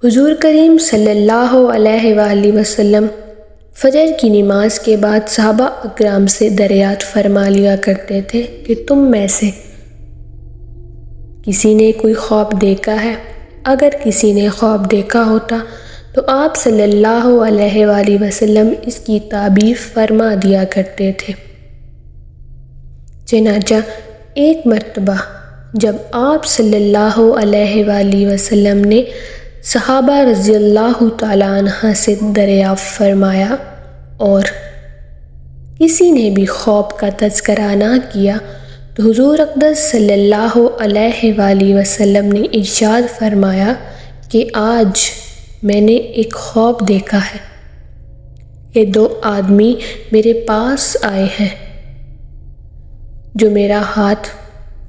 حضور کریم صلی اللہ علیہ وآلہ وسلم فجر کی نماز کے بعد صحابہ اکرام سے دریافت فرما لیا کرتے تھے کہ تم میں سے کسی نے کوئی خواب دیکھا ہے؟ اگر کسی نے خواب دیکھا ہوتا تو آپ صلی اللہ علیہ وآلہ وسلم اس کی تعبیر فرما دیا کرتے تھے۔ چنانچہ ایک مرتبہ جب آپ صلی اللہ علیہ وآلہ وسلم نے صحابہ رضی اللہ تعالیٰ عنہ سے دریافت فرمایا اور کسی نے بھی خواب کا تذکرہ نہ کیا تو حضور اقدس صلی اللہ علیہ وآلہ وسلم نے ارشاد فرمایا کہ آج میں نے ایک خواب دیکھا ہے کہ دو آدمی میرے پاس آئے ہیں جو میرا ہاتھ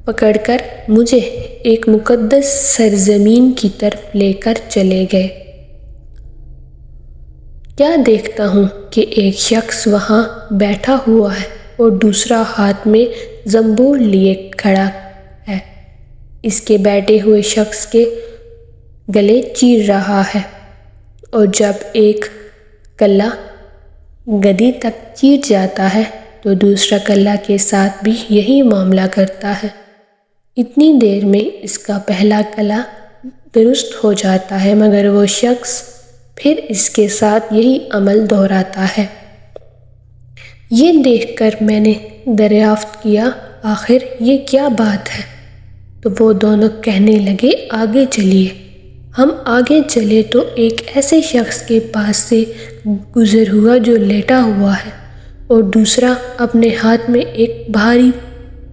پکڑ کر مجھے ایک مقدس سرزمین کی طرف لے کر چلے گئے۔ کیا دیکھتا ہوں کہ ایک شخص وہاں بیٹھا ہوا ہے اور دوسرا ہاتھ میں زنبور لیے کھڑا ہے۔ اس کے بیٹھے ہوئے شخص کے گلے چیر رہا ہے اور جب ایک کلا گدی تک چیر جاتا ہے تو دوسرا کلا کے ساتھ بھی یہی معاملہ کرتا ہے۔ اتنی دیر میں اس کا پہلا کلا درست ہو جاتا ہے مگر وہ شخص پھر اس کے ساتھ یہی عمل دہراتا ہے۔ یہ دیکھ کر میں نے دریافت کیا آخر یہ کیا بات ہے؟ تو وہ دونوں کہنے لگے آگے چلیے۔ ہم آگے چلے تو ایک ایسے شخص کے پاس سے گزر ہوا جو لیٹا ہوا ہے اور دوسرا اپنے ہاتھ میں ایک بھاری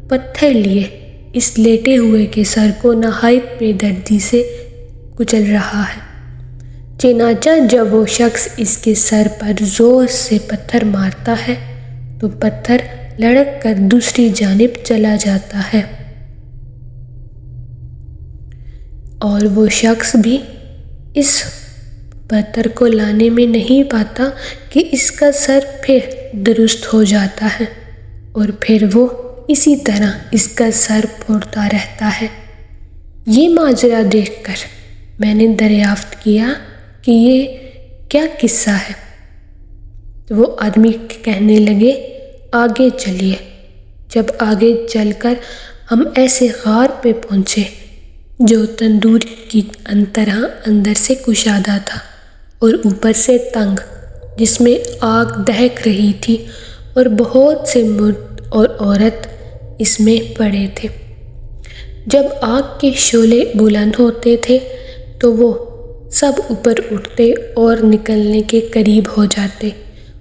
پتھر لیے اس لیٹے ہوئے کے سر کو نہایت بے دردی سے کچل رہا ہے۔ چنانچہ جب وہ شخص اس کے سر پر زور سے پتھر مارتا ہے تو پتھر لڑک کر دوسری جانب چلا جاتا ہے اور وہ شخص بھی اس پتھر کو لانے میں نہیں پاتا کہ اس کا سر پھر درست ہو جاتا ہے اور پھر وہ اسی طرح اس کا سر پھوڑتا رہتا ہے۔ یہ ماجرا دیکھ کر میں نے دریافت کیا کہ یہ کیا قصہ ہے؟ تو وہ آدمی کہنے لگے آگے چلیے۔ جب آگے چل کر ہم ایسے غار پہ پہنچے جو تندور کی طرح اندر سے کشادہ تھا اور اوپر سے تنگ، جس میں آگ دہک رہی تھی اور بہت سے مرد اور عورت اس میں پڑے تھے۔ جب آگ کے شعلے بلند ہوتے تھے تو وہ سب اوپر اٹھتے اور نکلنے کے قریب ہو جاتے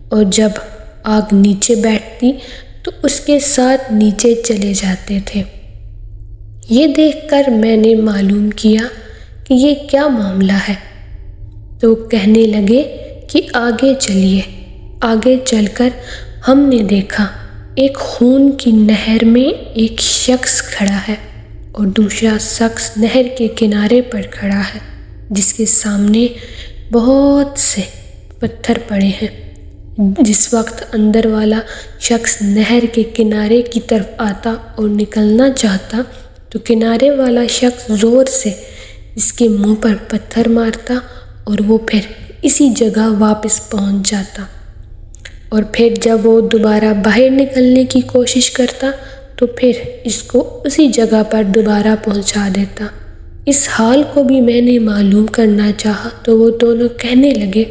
اور جب آگ نیچے بیٹھتی تو اس کے ساتھ نیچے چلے جاتے تھے۔ یہ دیکھ کر میں نے معلوم کیا کہ یہ کیا معاملہ ہے تو کہنے لگے کہ آگے چلیے۔ آگے چل کر ہم نے دیکھا ایک خون کی نہر میں ایک شخص کھڑا ہے اور دوسرا شخص نہر کے کنارے پر کھڑا ہے جس کے سامنے بہت سے پتھر پڑے ہیں۔ جس وقت اندر والا شخص نہر کے کنارے کی طرف آتا اور نکلنا چاہتا تو کنارے والا شخص زور سے اس کے منہ پر پتھر مارتا اور وہ پھر اسی جگہ واپس پہنچ جاتا اور پھر جب وہ دوبارہ باہر نکلنے کی کوشش کرتا تو پھر اس کو اسی جگہ پر دوبارہ پہنچا دیتا۔ اس حال کو بھی میں نے معلوم کرنا چاہا تو وہ دونوں کہنے لگے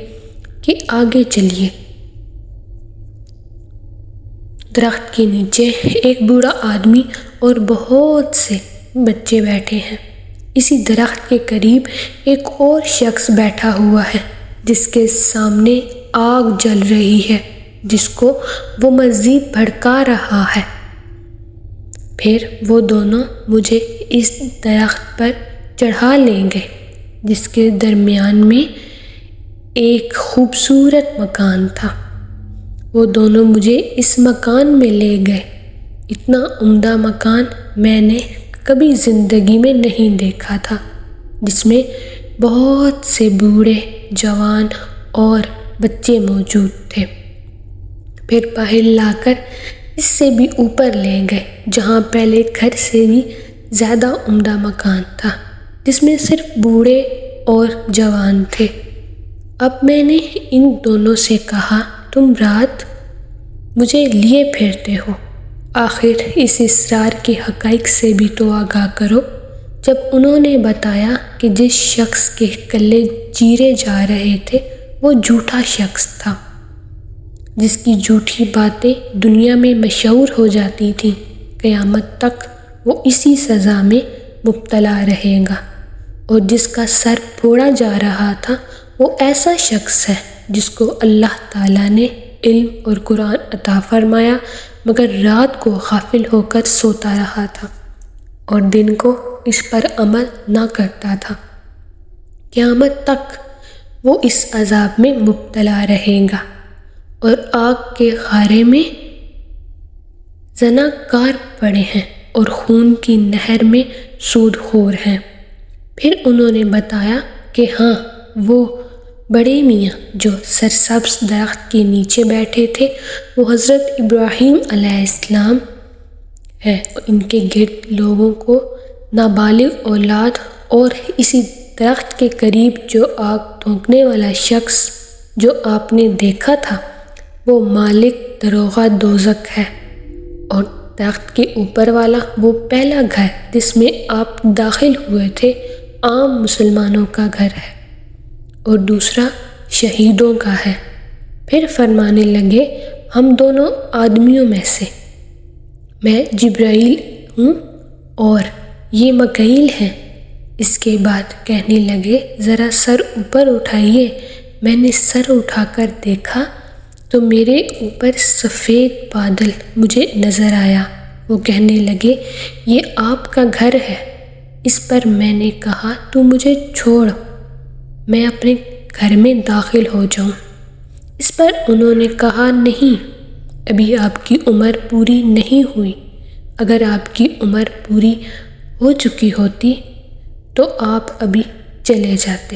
کہ آگے چلیے۔ درخت کے نیچے ایک بوڑھا آدمی اور بہت سے بچے بیٹھے ہیں۔ اسی درخت کے قریب ایک اور شخص بیٹھا ہوا ہے جس کے سامنے آگ جل رہی ہے جس کو وہ مزید بھڑکا رہا ہے۔ پھر وہ دونوں مجھے اس درخت پر چڑھا لے گئے جس کے درمیان میں ایک خوبصورت مکان تھا۔ وہ دونوں مجھے اس مکان میں لے گئے۔ اتنا عمدہ مکان میں نے کبھی زندگی میں نہیں دیکھا تھا، جس میں بہت سے بوڑھے، جوان اور بچے موجود تھے۔ پھر باہر لا کر اس سے بھی اوپر لے گئے جہاں پہلے گھر سے بھی زیادہ عمدہ مکان تھا، جس میں صرف بوڑھے اور جوان تھے۔ اب میں نے ان دونوں سے کہا تم رات مجھے لیے پھرتے ہو، آخر اس اسرار کے حقائق سے بھی تو آگاہ کرو۔ جب انہوں نے بتایا کہ جس شخص کے کلے چیرے جا رہے تھے وہ جھوٹا شخص تھا، جس کی جھوٹی باتیں دنیا میں مشہور ہو جاتی تھیں، قیامت تک وہ اسی سزا میں مبتلا رہے گا، اور جس کا سر پھوڑا جا رہا تھا وہ ایسا شخص ہے جس کو اللہ تعالیٰ نے علم اور قرآن عطا فرمایا مگر رات کو غافل ہو کر سوتا رہا تھا اور دن کو اس پر عمل نہ کرتا تھا۔ قیامت تک وہ اس عذاب میں مبتلا رہے گا اور آگ کے خارے میں زناکار پڑے ہیں اور خون کی نہر میں سود خور ہیں۔ پھر انہوں نے بتایا کہ ہاں وہ بڑے میاں جو سرسبز درخت کے نیچے بیٹھے تھے وہ حضرت ابراہیم علیہ السلام ہے، ان کے گرد لوگوں کو نابالغ اولاد، اور اسی درخت کے قریب جو آگ دھونکنے والا شخص جو آپ نے دیکھا تھا وہ مالک دروغہ دوزخ ہے، اور درخت کے اوپر والا وہ پہلا گھر جس میں آپ داخل ہوئے تھے عام مسلمانوں کا گھر ہے، اور دوسرا شہیدوں کا ہے۔ پھر فرمانے لگے ہم دونوں آدمیوں میں سے، میں جبرائیل ہوں اور یہ مکائیل ہیں۔ اس کے بعد کہنے لگے ذرا سر اوپر اٹھائیے۔ میں نے سر اٹھا کر دیکھا تو میرے اوپر سفید بادل مجھے نظر آیا۔ وہ کہنے لگے یہ آپ کا گھر ہے۔ اس پر میں نے کہا تو مجھے چھوڑ، میں اپنے گھر میں داخل ہو جاؤں۔ اس پر انہوں نے کہا نہیں، ابھی آپ کی عمر پوری نہیں ہوئی، اگر آپ کی عمر پوری ہو چکی ہوتی تو آپ ابھی چلے جاتے۔